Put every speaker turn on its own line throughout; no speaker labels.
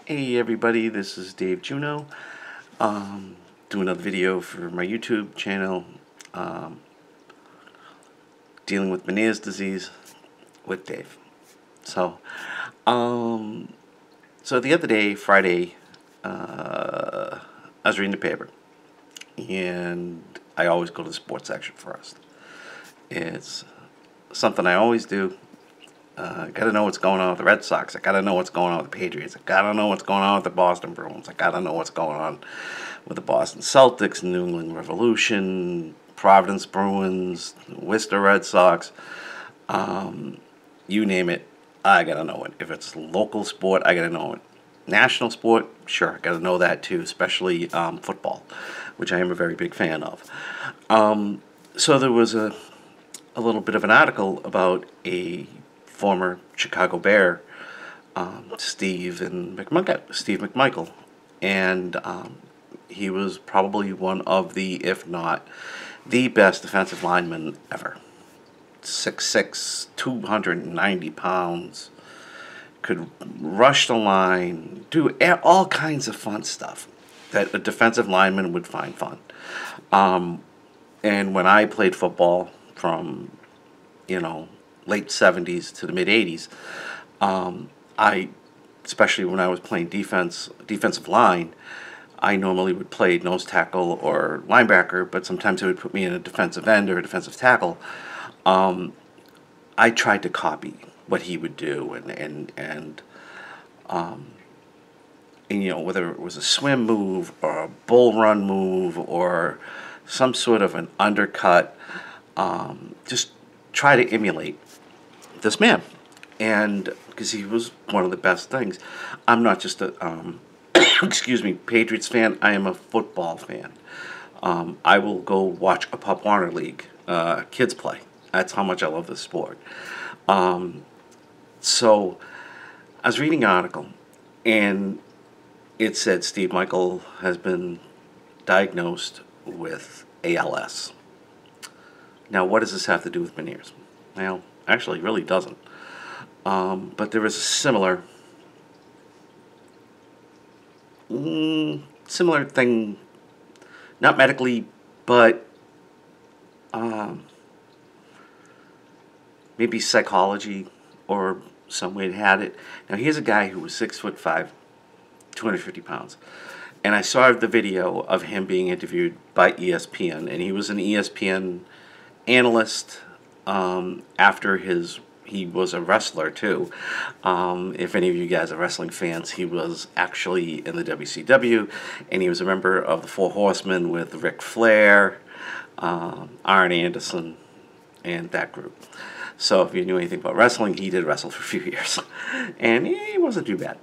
Hey everybody, this is Dave Juno. Doing another video for my YouTube channel, dealing with Meniere's disease with Dave. So, the other day, Friday, I was reading the paper, and I always go to the sports section first. It's something I always do. Gotta know what's going on with the Red Sox. I gotta know what's going on with the Patriots. I gotta know what's going on with the Boston Bruins. I gotta know what's going on with the Boston Celtics, New England Revolution, Providence Bruins, Worcester Red Sox. You name it, I gotta know it. If it's local sport, I gotta know it. National sport, sure, I gotta know that too, especially football, which I am a very big fan of. So there was a little bit of an article about a former Chicago Bear, Steve McMichael, and he was probably one of the, if not the best defensive lineman ever. 6'6", 290 pounds, could rush the line, do all kinds of fun stuff that a defensive lineman would find fun. And when I played football from, late 70s to the mid 80s, especially when I was playing defensive line, I normally would play nose tackle or linebacker, but sometimes it would put me in a defensive end or a defensive tackle. I tried to copy what he would do, and whether it was a swim move or a bull run move or some sort of an undercut, just try to emulate this man. And because he was one of the best things. I'm not just a Patriots fan. I am a football fan. I will go watch a Pop Warner League kids play. That's how much I love this sport. So I was reading an article, and it said Steve Michael has been diagnosed with ALS. Now, what does this have to do with Meniere's? Well, actually, it really doesn't. But there is a similar thing, not medically, but maybe psychology or some way it had it. Now, here's a guy who was 6'5", 250 pounds. And I saw the video of him being interviewed by ESPN, and he was an ESPN analyst after he was a wrestler too. If any of you guys are wrestling fans, he was actually in the WCW, and he was a member of the Four Horsemen with Ric Flair, Arn Anderson, and that group. So if you knew anything about wrestling, he did wrestle for a few years, and he wasn't too bad.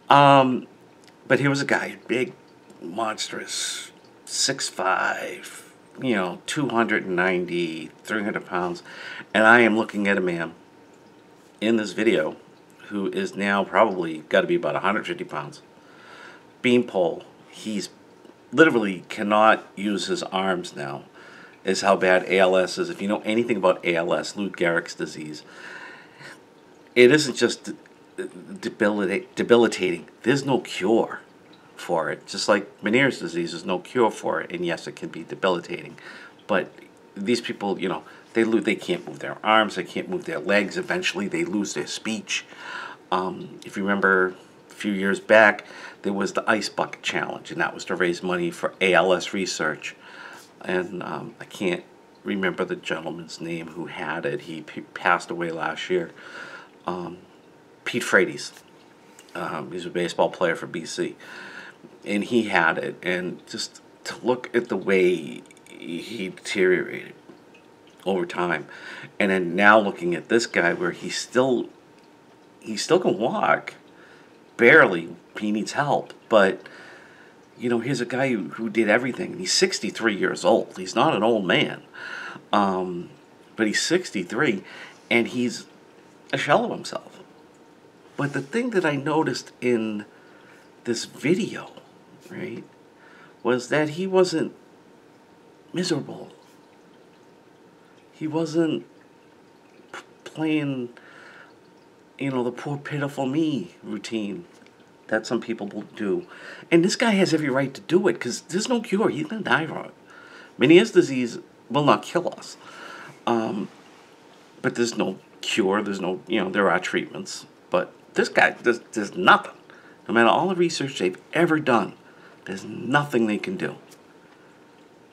But here was a guy, big, monstrous, 6'5", 290, 300 pounds. And I am looking at a man in this video who is now probably got to be about 150 pounds. Beanpole. He's literally cannot use his arms now, is how bad ALS is. If you know anything about ALS, Lou Gehrig's disease, it isn't just debilitating. There's no cure for it. Just like Meniere's disease, there's no cure for it. And yes, it can be debilitating. But these people, they can't move their arms, they can't move their legs. Eventually, they lose their speech. If you remember a few years back, there was the Ice Bucket Challenge, and that was to raise money for ALS research. And I can't remember the gentleman's name who had it. He passed away last year. Pete Frates. He's a baseball player for BC. And he had it. And just to look at the way he deteriorated over time. And then now looking at this guy where he still can walk. Barely. He needs help. But, here's a guy who did everything. And he's 63 years old. He's not an old man. But he's 63. And he's a shell of himself. But the thing that I noticed in this video, right, was that he wasn't miserable. He wasn't playing, the poor pitiful me routine. that some people will do. And this guy has every right to do it because there's no cure. He's going to die from it. Meniere's disease will not kill us. But there's no cure. There's no, there are treatments. But this guy, there's nothing. No matter all the research they've ever done, there's nothing they can do.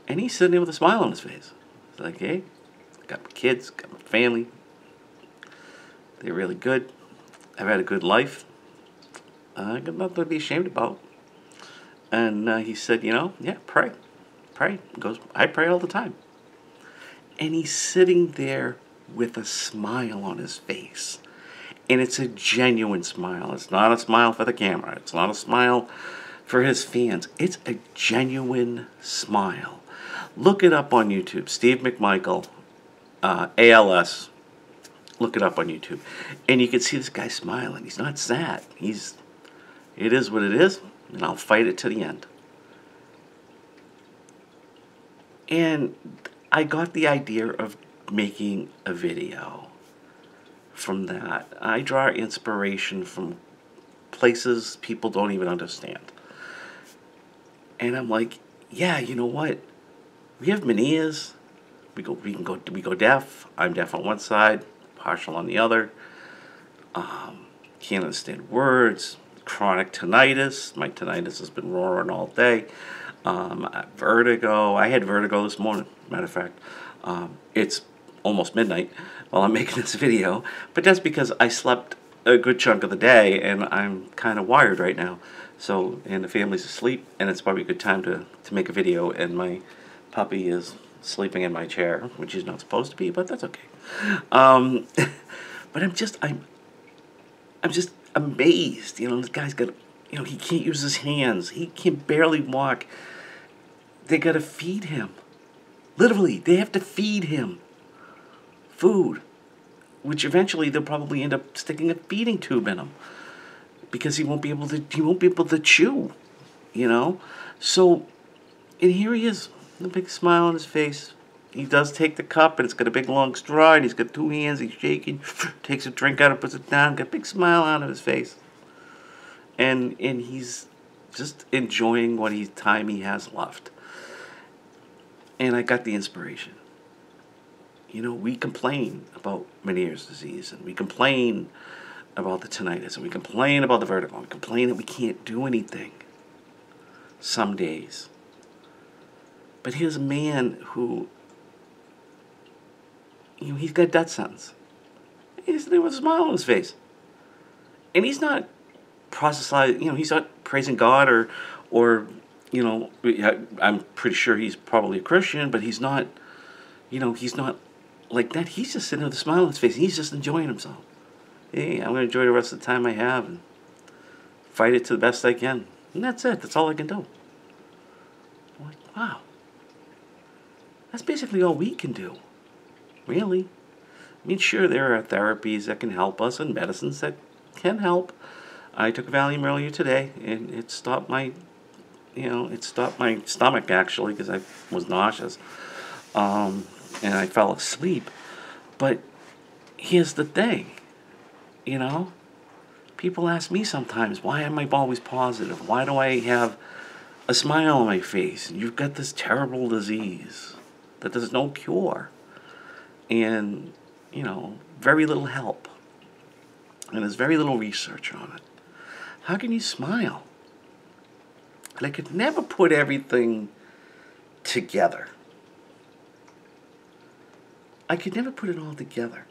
And he's sitting there with a smile on his face. He's like, hey, I got my kids, got my family. They're really good. I've had a good life. I got nothing to be ashamed about. And he said, yeah, pray. Pray. He goes, I pray all the time. And he's sitting there with a smile on his face. And it's a genuine smile. It's not a smile for the camera. It's not a smile for his fans. It's a genuine smile. Look it up on YouTube. Steve McMichael, ALS. Look it up on YouTube. And you can see this guy smiling. He's not sad. It is what it is, and I'll fight it to the end. And I got the idea of making a video from that. I draw inspiration from places people don't even understand. And I'm like, yeah, you know what? We have Meniere's. We go deaf. I'm deaf on one side, partial on the other. Can't understand words. Chronic tinnitus. My tinnitus has been roaring all day. Vertigo. I had vertigo this morning, matter of fact. It's almost midnight while I'm making this video, but that's because I slept a good chunk of the day and I'm kind of wired right now. So, and the family's asleep, and it's probably a good time to make a video, and my puppy is sleeping in my chair, which he's not supposed to be, but that's okay. But I'm just amazed. This guy's got, he can't use his hands. He can barely walk. They got to feed him. Literally, they have to feed him food, which eventually they'll probably end up sticking a feeding tube in him because he won't be able to chew, So, and here he is, a big smile on his face. He does take the cup, and it's got a big long straw, and he's got two hands. He's shaking, takes a drink out and puts it down. Got a big smile on his face, and he's just enjoying what time he has left. And I got the inspiration. We complain about Meniere's disease, and we complain about the tinnitus, and we complain about the vertigo, and we complain that we can't do anything some days. But here's a man who, he's got a death sentence. He's there with a smile on his face. And he's not proselytizing, he's not praising God or I'm pretty sure he's probably a Christian, but he's not, he's not like that. He's just sitting there with a smile on his face. He's just enjoying himself. Hey, I'm going to enjoy the rest of the time I have and fight it to the best I can. And that's it. That's all I can do. I'm like, wow. That's basically all we can do. Really. I mean, sure, there are therapies that can help us and medicines that can help. I took Valium earlier today, and it stopped my, stomach, actually, because I was nauseous. And I fell asleep. But here's the thing, People ask me sometimes, why am I always positive? Why do I have a smile on my face? And you've got this terrible disease that there's no cure. And, very little help. And there's very little research on it. How can you smile? And I could never put everything together. I could never put it all together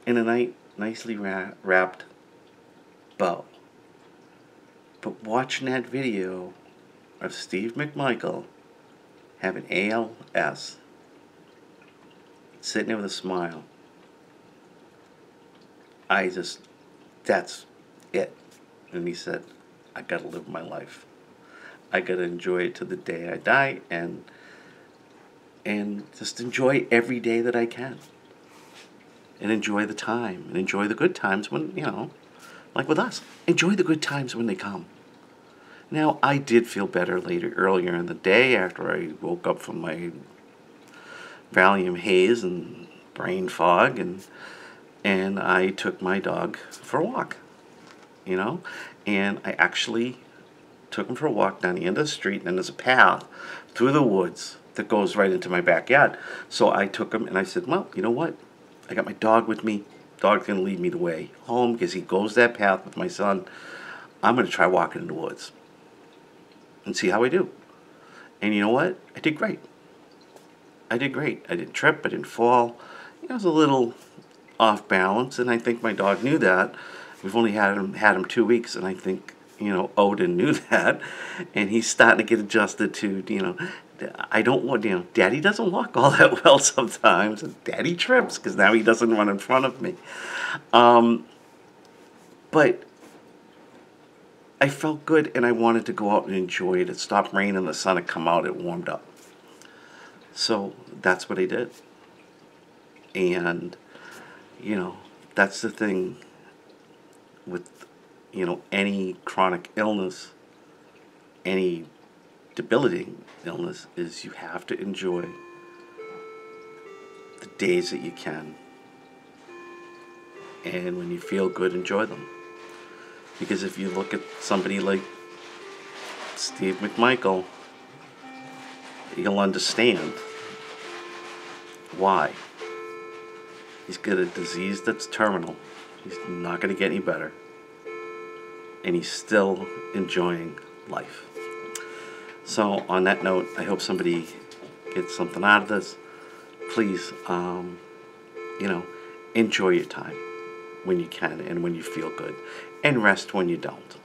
in a nicely wrapped bow. But watching that video of Steve McMichael having ALS, sitting there with a smile, that's it. And he said, I gotta live my life. I gotta enjoy it to the day I die, and just enjoy every day that I can. And enjoy the time, and enjoy the good times when, like with us. Enjoy the good times when they come. Now, I did feel better earlier in the day after I woke up from my Valium haze and brain fog, and I took my dog for a walk. you know. And I actually took him for a walk down the end of the street, and there's a path through the woods that goes right into my backyard. So I took him and I said, well, you know what? I got my dog with me. Dog's going to lead me the way home because he goes that path with my son. I'm going to try walking in the woods and see how I do. And you know what? I did great. I did great. I didn't trip. I didn't fall. I was a little off balance, and I think my dog knew that. We've only had him 2 weeks, and I think, Odin knew that, and he's starting to get adjusted to, I don't want, Daddy doesn't walk all that well sometimes, and Daddy trips because now he doesn't run in front of me. But I felt good, and I wanted to go out and enjoy it. It stopped raining, the sun had come out, it warmed up. So that's what I did. And, that's the thing with, any chronic illness, any debilitating illness, is you have to enjoy the days that you can. And when you feel good, enjoy them. Because if you look at somebody like Steve McMichael, you'll understand why. He's got a disease that's terminal. He's not going to get any better. And he's still enjoying life. So on that note, I hope somebody gets something out of this. Please, enjoy your time when you can and when you feel good. And rest when you don't.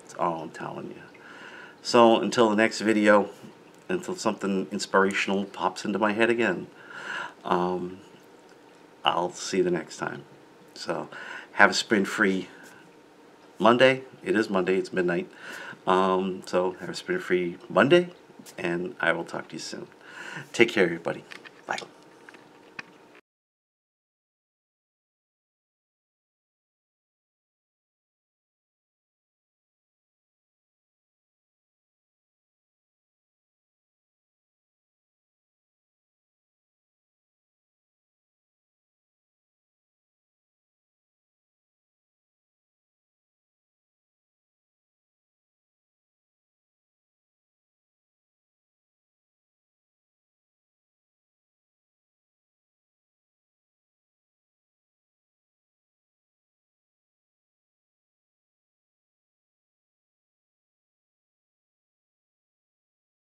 That's all I'm telling you. So until the next video, until something inspirational pops into my head again, I'll see you the next time. So have a sprint-free Monday. It is Monday. It's midnight. So have a sprint-free Monday, and I will talk to you soon. Take care, everybody. Bye.